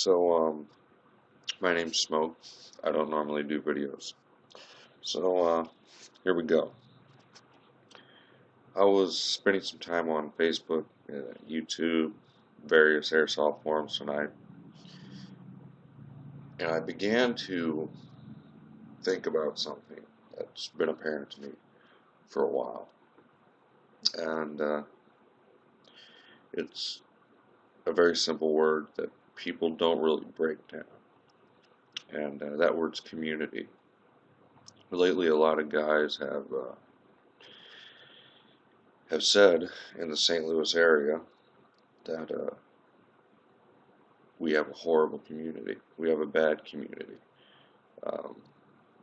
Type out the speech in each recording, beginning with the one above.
My name's Smoke. I don't normally do videos. Here we go. I was spending some time on Facebook, YouTube, various airsoft forums tonight, and I began to think about something that's been apparent to me for a while. And it's a very simple word that people don't really break down. And that word's community. Lately, a lot of guys have said in the St. Louis area that we have a horrible community. We have a bad community. Um,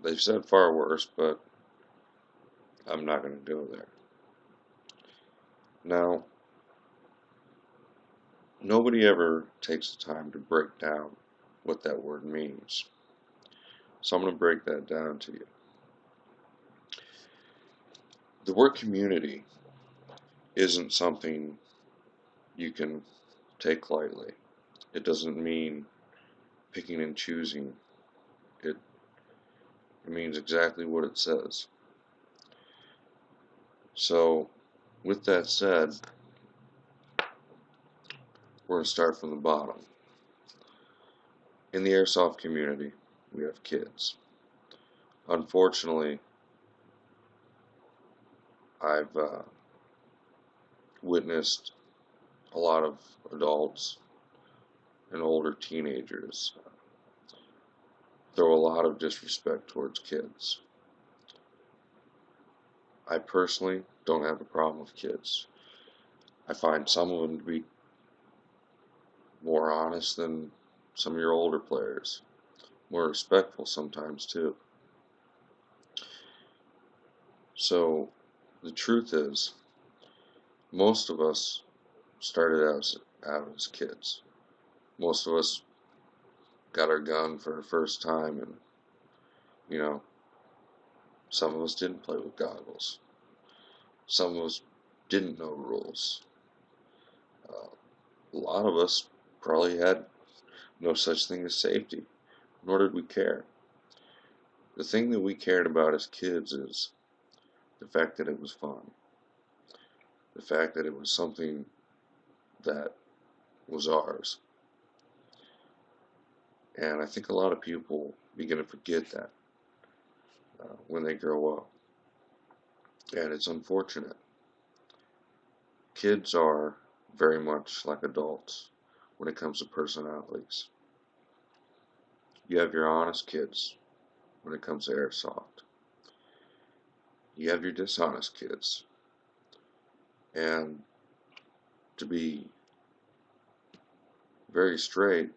they've said far worse, but I'm not going to go there. Now, nobody ever takes the time to break down what that word means. So I'm going to break that down to you. The word community isn't something you can take lightly. It doesn't mean picking and choosing. It means exactly what it says. So, with that said, we're going to start from the bottom. In the airsoft community, we have kids. Unfortunately, I've witnessed a lot of adults and older teenagers throw a lot of disrespect towards kids. I personally don't have a problem with kids. I find some of them to be more honest than some of your older players, more respectful sometimes too. So the truth is, most of us started out as kids. Most of us got our gun for our first time, and some of us didn't play with goggles. Some of us didn't know rules. A lot of us probably had no such thing as safety, nor did we care. The thing that we cared about as kids is the fact that it was fun. The fact that it was something that was ours. And I think a lot of people begin to forget that when they grow up. And it's unfortunate. Kids are very much like adults when it comes to personalities. You have your honest kids when it comes to airsoft. You have your dishonest kids. And to be very straight,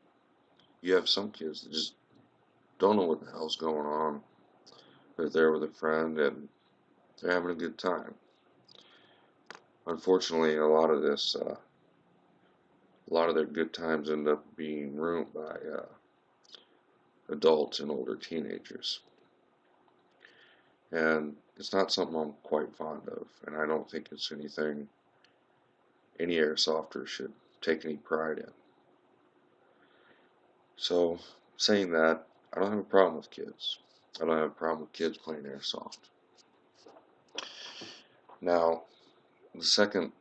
you have some kids that just don't know what the hell's going on. They're there with a friend and they're having a good time. Unfortunately, a lot of their good times end up being ruined by adults and older teenagers. And it's not something I'm quite fond of, and I don't think it's anything any airsofter should take any pride in. So, saying that, I don't have a problem with kids. I don't have a problem with kids playing airsoft. Now, the second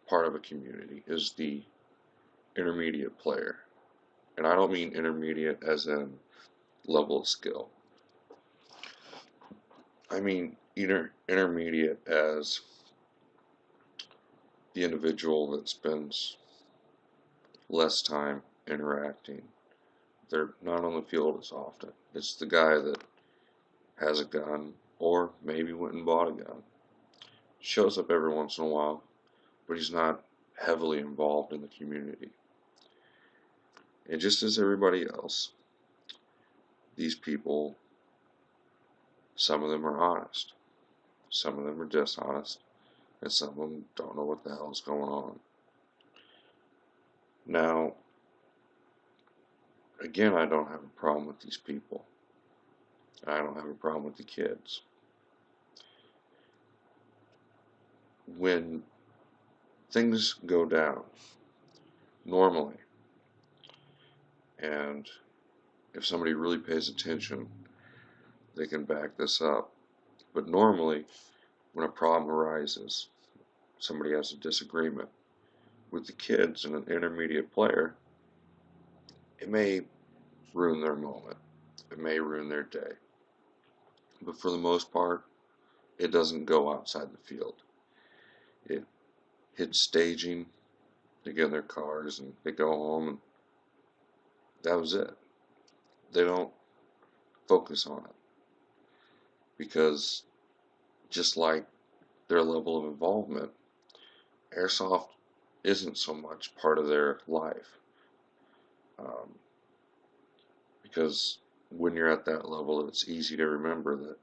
part of a community is the intermediate player. And I don't mean intermediate as in level of skill. I mean intermediate as the individual that spends less time interacting. They're not on the field as often. It's the guy that has a gun or maybe went and bought a gun. Shows up every once in a while, but he's not heavily involved in the community. And just as everybody else, these people, some of them are honest, some of them are dishonest, and some of them don't know what the hell is going on. Now, again, I don't have a problem with these people. I don't have a problem with the kids. When things go down, normally, And if somebody really pays attention, they can back this up. But normally, when a problem arises, somebody has a disagreement with the kids and an intermediate player, it may ruin their moment. It may ruin their day. But for the most part, it doesn't go outside the field. It hits staging, they get in their cars and they go home, and that was it. They don't focus on it because just like their level of involvement, Airsoft isn't so much part of their life. Um, because when you're at that level, it's easy to remember that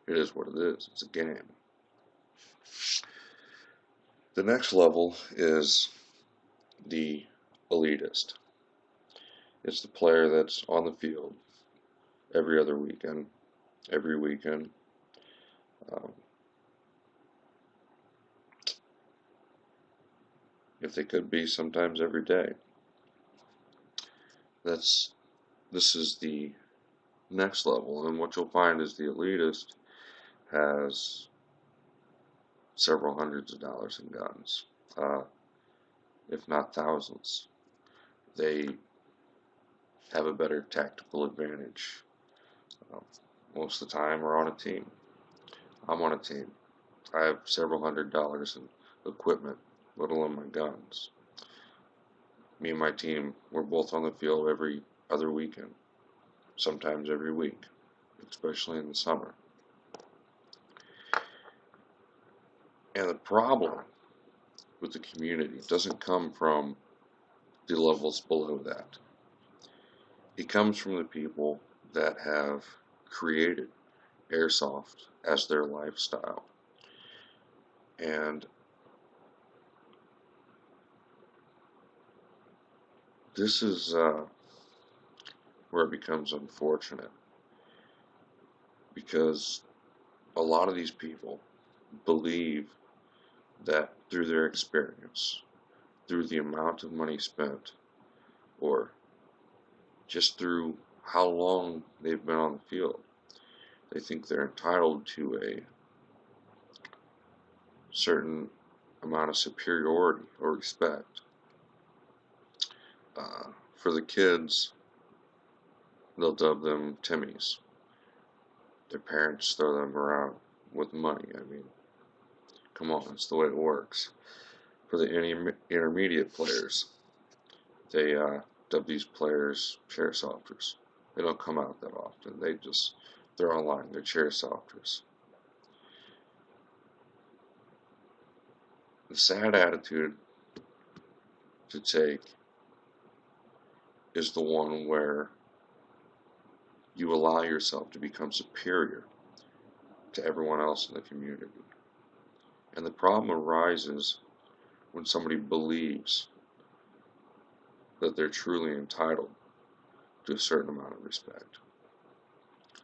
it is what it is. It's a game. The next level is the elitist. It's the player that's on the field every other weekend, every weekend. Um, if they could be, sometimes every day. This is the next level, and what you'll find is the elitist has several hundreds of dollars in guns, if not thousands. They have a better tactical advantage. Uh, Most of the time, we're on a team. I'm on a team. I have several $100s in equipment, let alone my guns. Me and my team, we're both on the field every other weekend, sometimes every week, especially in the summer. And the problem with the community doesn't come from the levels below that. It comes from the people that have created Airsoft as their lifestyle. And this is where it becomes unfortunate, because a lot of these people believe that through their experience, through the amount of money spent, or just through how long they've been on the field, they think they're entitled to a certain amount of superiority or respect. For the kids, they'll dub them Timmies. Their parents throw them around with money. I mean, come on, it's the way it works. For the intermediate players, they dub these players chairsofters. They don't come out that often. They're online. They're chairsofters. The sad attitude to take is the one where you allow yourself to become superior to everyone else in the community. And the problem arises when somebody believes that they're truly entitled to a certain amount of respect,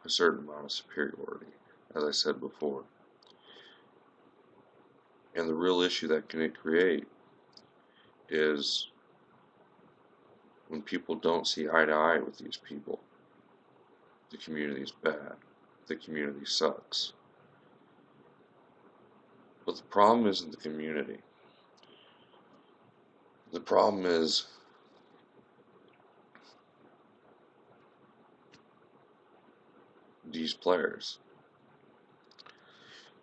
a certain amount of superiority, as I said before. And the real issue that can create is when people don't see eye to eye with these people. The community is bad. The community sucks. But the problem isn't the community. The problem is these players.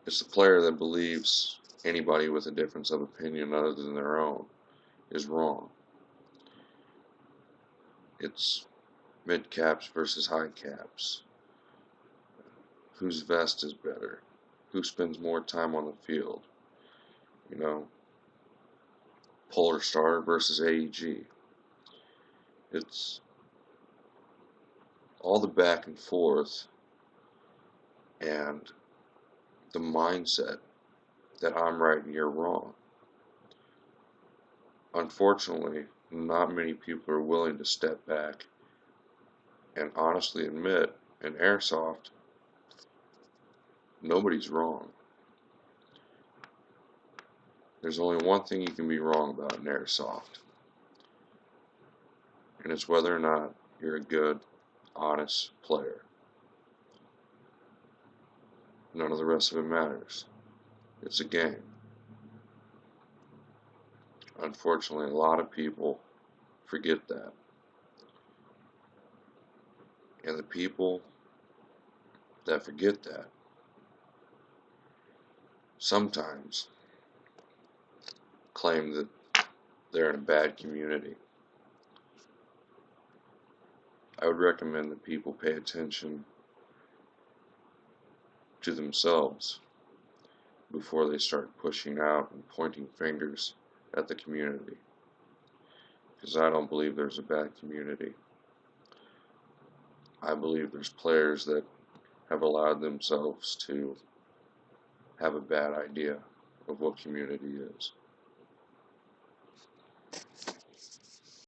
It's the player that believes anybody with a difference of opinion other than their own is wrong. It's mid caps versus high caps. Whose vest is better? Who spends more time on the field? You know, Polar Star versus AEG. It's all the back and forth and the mindset that I'm right and you're wrong. Unfortunately, not many people are willing to step back and honestly admit in Airsoft, nobody's wrong. There's only one thing you can be wrong about in Airsoft, and it's whether or not you're a good, honest player. None of the rest of it matters. It's a game. Unfortunately, a lot of people forget that. And the people that forget that sometimes claim that they're in a bad community. I would recommend that people pay attention to themselves before they start pushing out and pointing fingers at the community. Because I don't believe there's a bad community. I believe there's players that have allowed themselves to have a bad idea of what community is.